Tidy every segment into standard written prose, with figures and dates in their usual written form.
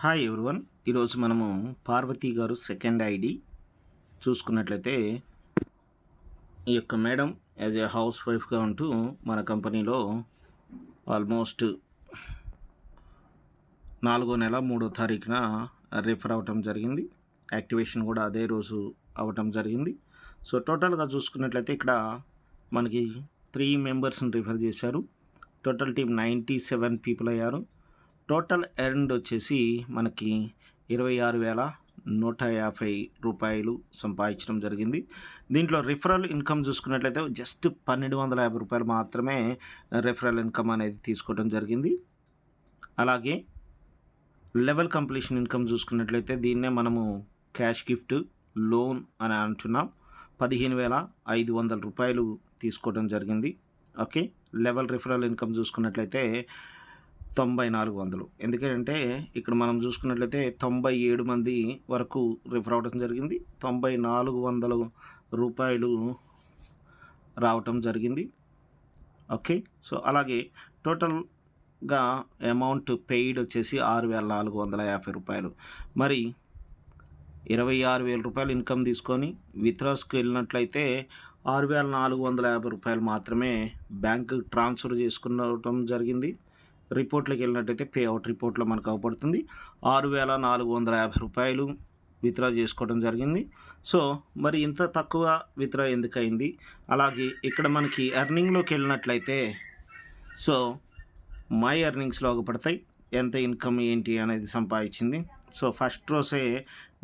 Hi everyone. ఈరోజు మనము పార్వతి గారు సెకండ్ ఐడి చూసుకున్నట్లయితే ఈ యొక్క మేడం యాజ్ ఏ హౌస్ వైఫ్గా ఉంటూ మన కంపెనీలో ఆల్మోస్ట్ 4వ నెల 3వ తారీఖున రిఫర్ అవ్వటం జరిగింది. యాక్టివేషన్ కూడా అదే రోజు అవ్వటం జరిగింది. సో టోటల్గా చూసుకున్నట్లయితే ఇక్కడ మనకి 3 మెంబర్స్ని రిఫర్ చేశారు. టోటల్ టీమ్ 97 పీపుల్ అయ్యారు. టోటల్ ఎర్న్డ్ వచ్చేసి మనకి 26,150 రూపాయలు సంపాదించడం జరిగింది. దీంట్లో రిఫరల్ ఇన్కమ్ చూసుకున్నట్లయితే జస్ట్ 1,250 రూపాయలు మాత్రమే రిఫరల్ ఇన్కమ్ అనేది తీసుకోవడం జరిగింది. అలాగే లెవెల్ కంప్లీషన్ ఇన్కమ్ చూసుకున్నట్లయితే దీన్నే మనము క్యాష్ గిఫ్ట్ లోన్ అని అంటున్నాం. 15,500 రూపాయలు తీసుకోవడం జరిగింది. ఓకే, లెవెల్ రిఫరల్ ఇన్కమ్ చూసుకున్నట్లయితే 9,400. ఎందుకంటే ఇక్కడ మనం చూసుకున్నట్లయితే 97 మంది వరకు రిఫర్ అవ్వడం జరిగింది. 9,400 రూపాయలు రావటం జరిగింది. ఓకే, సో అలాగే టోటల్గా అమౌంట్ పెయిడ్ వచ్చేసి 6,450 రూపాయలు. మరి 26,000 రూపాయలు ఇన్కమ్ తీసుకొని విత్డ్రాస్కి వెళ్ళినట్లయితే 6,450 రూపాయలు మాత్రమే బ్యాంకు ట్రాన్స్ఫర్ చేసుకునడం జరిగింది. రిపోర్ట్లోకి వెళ్ళినట్టయితే పే అవుట్ రిపోర్ట్లో మనకు అవపడుతుంది 6,450 రూపాయలు విత్డ్రా చేసుకోవడం జరిగింది. సో మరి ఇంత తక్కువ విత్డ్రా ఎందుకు అయింది? అలాగే ఇక్కడ మనకి ఎర్నింగ్లోకి వెళ్ళినట్లయితే సో మై ఎర్నింగ్స్లో అవపడతాయి ఎంత ఇన్కమ్ ఏంటి అనేది సంపాదించింది. సో ఫస్ట్ రోజే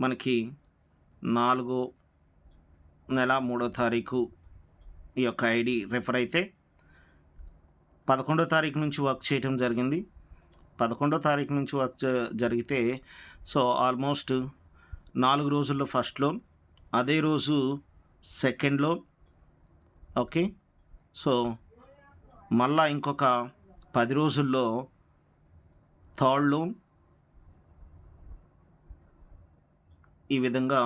మనకి 4వ నెల 3వ తారీఖు ఈ యొక్క ఐడి రెఫర్ అయితే 11వ తారీఖు నుంచి వర్క్ చేయటం జరిగింది. 11వ తారీఖు నుంచి వర్క్ జరిగితే సో ఆల్మోస్ట్ 4 రోజుల్లో ఫస్ట్ లోన్, అదే రోజు సెకండ్ లోన్. ఓకే, సో మళ్ళా ఇంకొక 10 రోజుల్లో థర్డ్ లోన్. ఈ విధంగా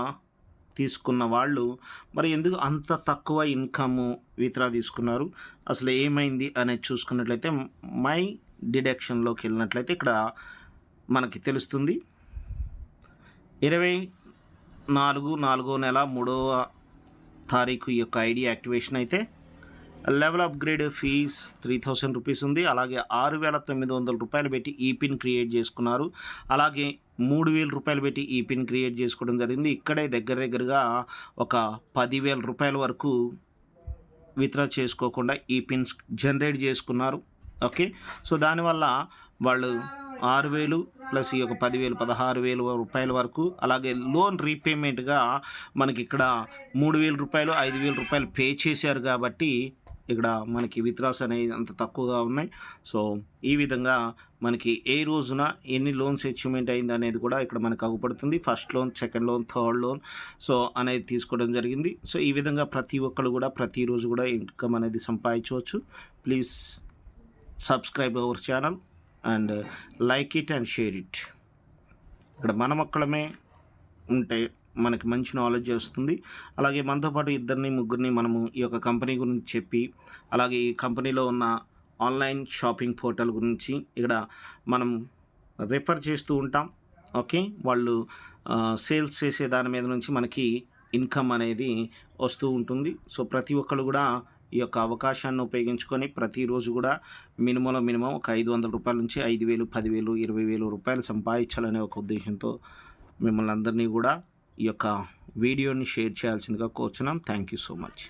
తీసుకున్న వాళ్ళు మరి ఎందుకు అంత తక్కువ ఇన్కమ్ విత్డ్రా తీసుకున్నారు, అసలు ఏమైంది అనేది చూసుకున్నట్లయితే మై డిడక్షన్లోకి వెళ్ళినట్లయితే ఇక్కడ మనకి తెలుస్తుంది. 24/4వ నెల 3వ తారీఖు ఈ యొక్క ఐడి యాక్టివేషన్ అయితే లెవెల్ అప్గ్రేడ్ ఫీజ్ 3,000 రూపీస్ ఉంది. అలాగే 6,900 రూపాయలు పెట్టి ఈ పిన్ క్రియేట్ చేసుకున్నారు. అలాగే 3,000 రూపాయలు పెట్టి ఈ పిన్ క్రియేట్ చేసుకోవడం జరిగింది. ఇక్కడే దగ్గరగా ఒక 10,000 రూపాయల వరకు విత్డ్రా చేసుకోకుండా ఈ పిన్స్ జనరేట్ చేసుకున్నారు. ఓకే, సో దానివల్ల వాళ్ళు 6,000 ప్లస్ ఈ యొక్క 10,000 16,000 రూపాయల వరకు. అలాగే లోన్ రీపేమెంట్గా మనకి ఇక్కడ 3,000 రూపాయలు 5,000 రూపాయలు పే చేశారు కాబట్టి ఇక్కడ మనకి విత్డ్రాస్ అనేవి అంత తక్కువగా ఉన్నాయి. సో ఈ విధంగా మనకి ఏ రోజున ఎన్ని లోన్స్ అచీవ్మెంట్ అయింది అనేది కూడా ఇక్కడ మనకు అగుపడుతుంది. First loan, second loan, third loan so అనేది తీసుకోవడం జరిగింది. సో ఈ విధంగా ప్రతి ఒక్కరు కూడా ప్రతిరోజు కూడా ఇన్కమ్ అనేది సంపాదించవచ్చు. Please subscribe our channel and like it and share it. ఇక్కడ మన మొక్కలమే ఉంటే మనకి మంచి నాలెడ్జ్ వస్తుంది. అలాగే మనతో పాటు 2-3 మనము ఈ యొక్క కంపెనీ గురించి చెప్పి, అలాగే ఈ కంపెనీలో ఉన్న ఆన్లైన్ షాపింగ్ పోర్టల్ గురించి ఇక్కడ మనం రిఫర్ చేస్తూ ఉంటాం. ఓకే, వాళ్ళు సేల్స్ చేసే దాని మీద నుంచి మనకి ఇన్కమ్ అనేది వస్తూ ఉంటుంది. సో ప్రతి ఒక్కరు కూడా ఈ యొక్క అవకాశాన్ని ఉపయోగించుకొని ప్రతిరోజు కూడా మినిమం ఒక 500 రూపాయల నుంచి 5,000, 10,000, 20,000 రూపాయలు సంపాదించాలనే ఒక ఉద్దేశంతో మిమ్మల్ని అందరినీ కూడా ఈ యొక్క వీడియోని షేర్ చేయాల్సిందిగా కోరుచున్నాం. Thank you so much.